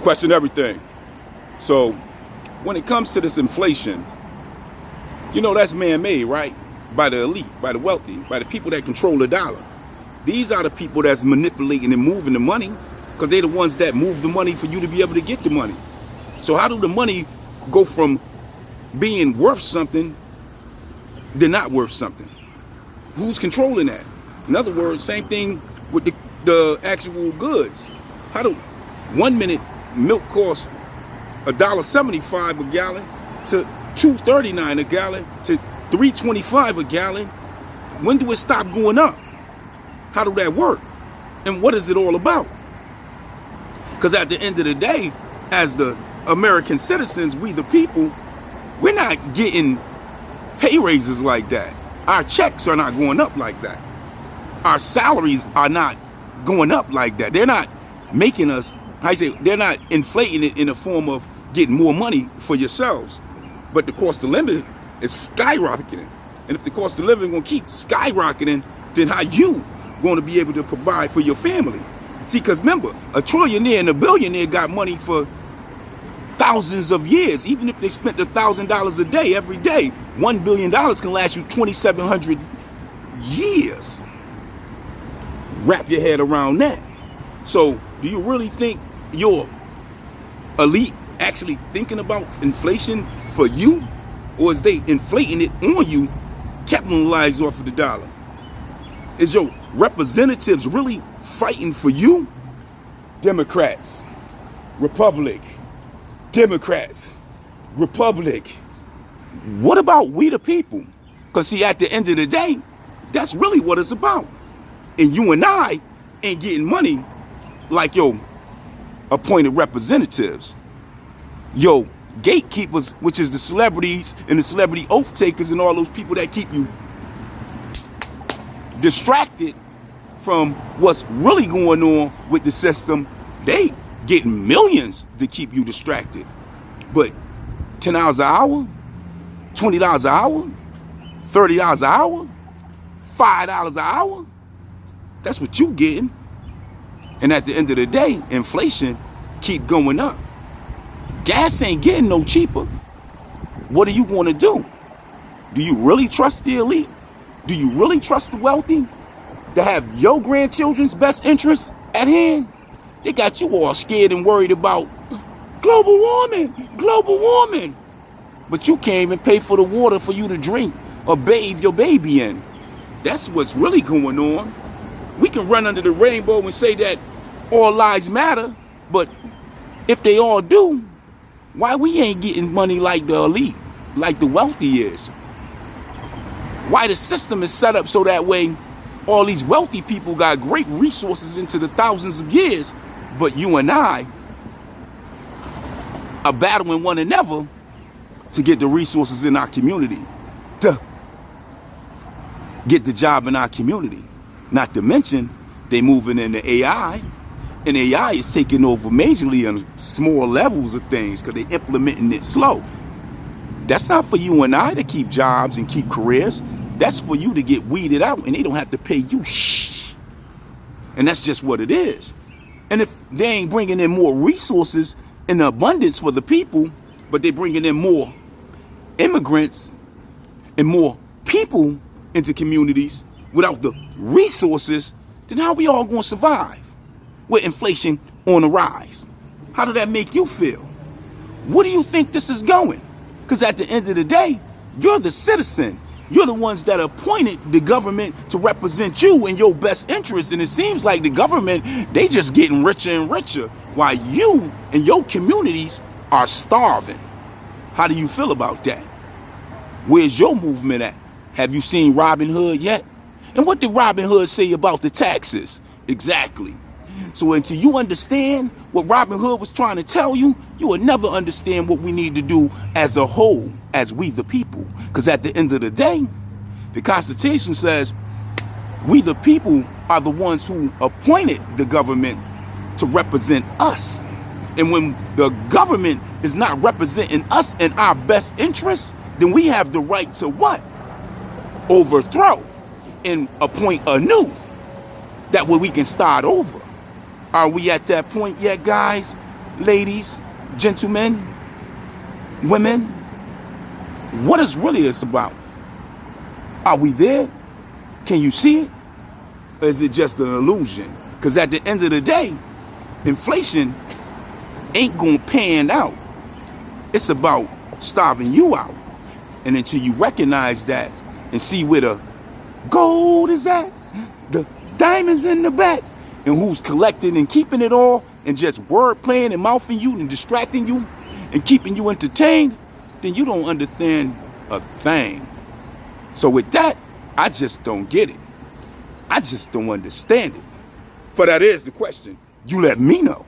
Question everything. So when it comes to this inflation, that's man-made, right? By the elite, by the wealthy, by the people that control the dollar. These are the people that's manipulating and moving the money, because they're the ones that move the money for you to be able to get the money. So how do the money go from being worth something to not worth something? Who's controlling that? In other words, same thing with the actual goods. How do 1 minute milk costs $1.75 a gallon to $2.39 a gallon to $3.25 a gallon? When do it stop going up? How do that work? And what is it all about? Because at the end of the day, as the American citizens, we the people, we're not getting pay raises like that. Our checks are not going up like that. Our salaries are not going up like that. They're not making us, they're not inflating it in the form of getting more money for yourselves. But the cost of living is skyrocketing. And if the cost of living going to keep skyrocketing, then how you going to be able to provide for your family? See, because remember, a trillionaire and a billionaire got money for thousands of years. Even if they spent $1,000 a day every day, $1 billion can last you 2,700 years. Wrap your head around that. So do you really think your elite actually thinking about inflation for you? Or is they inflating it on you, capitalized off of the dollar? Is your representatives really fighting for you? Democrats, Republic, Democrats, Republic. What about we the people? Because see, at the end of the day, that's really what it's about. And you and I ain't getting money like your appointed representatives. Your gatekeepers, which is the celebrities and the celebrity oath takers and all those people that keep you distracted from what's really going on with the system. They get millions to keep you distracted. But $10 an hour, $20 an hour, $30 an hour, $5 an hour, that's what you getting. And at the end of the day, inflation keep going up. Gas ain't getting no cheaper. What are you going to do? Do you really trust the elite? Do you really trust the wealthy to have your grandchildren's best interests at hand? They got you all scared and worried about global warming. But you can't even pay for the water for you to drink or bathe your baby in. That's what's really going on. We can run under the rainbow and say that all lives matter, but if they all do, why we ain't getting money like the elite, like the wealthy is? Why the system is set up so that way all these wealthy people got great resources into the thousands of years, but you and I are battling one another to get the resources in our community, to get the job in our community. Not to mention, they moving into AI, and AI is taking over majorly on small levels of things because they're implementing it slow. That's not for you and I to keep jobs and keep careers. That's for you to get weeded out, and they don't have to pay you shh. And that's just what it is. And if they ain't bringing in more resources in abundance for the people, but they're bringing in more immigrants and more people into communities without the resources, then how we all going to survive with inflation on the rise? How does that make you feel? What do you think this is going? Because at the end of the day, you're the citizen. You're the ones that appointed the government to represent you in your best interest. And it seems like the government, they just getting richer and richer while you and your communities are starving. How do you feel about that? Where's your movement at? Have you seen Robin Hood yet? And what did Robin Hood say about the taxes? Exactly. So until you understand what Robin Hood was trying to tell you, you will never understand what we need to do as a whole, as we the people. Because at the end of the day, the Constitution says we the people are the ones who appointed the government to represent us. And when the government is not representing us in our best interests, then we have the right to what? Overthrow and appoint anew. That way we can start over. Are we at that point yet, guys? ladies, gentlemen, women, what is really this about? Are we there? Can you see it? Or is it just an illusion? Because at the end of the day, inflation ain't gonna pan out. It's about starving you out. And until you recognize that and see where the gold is at, the diamonds in the back, and who's collecting and keeping it all, and just word playing and mouthing you and distracting you and keeping you entertained, then you don't understand a thing. So with that, I just don't get it. I just don't understand it. For that is the question. You let me know.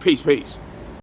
Peace, peace.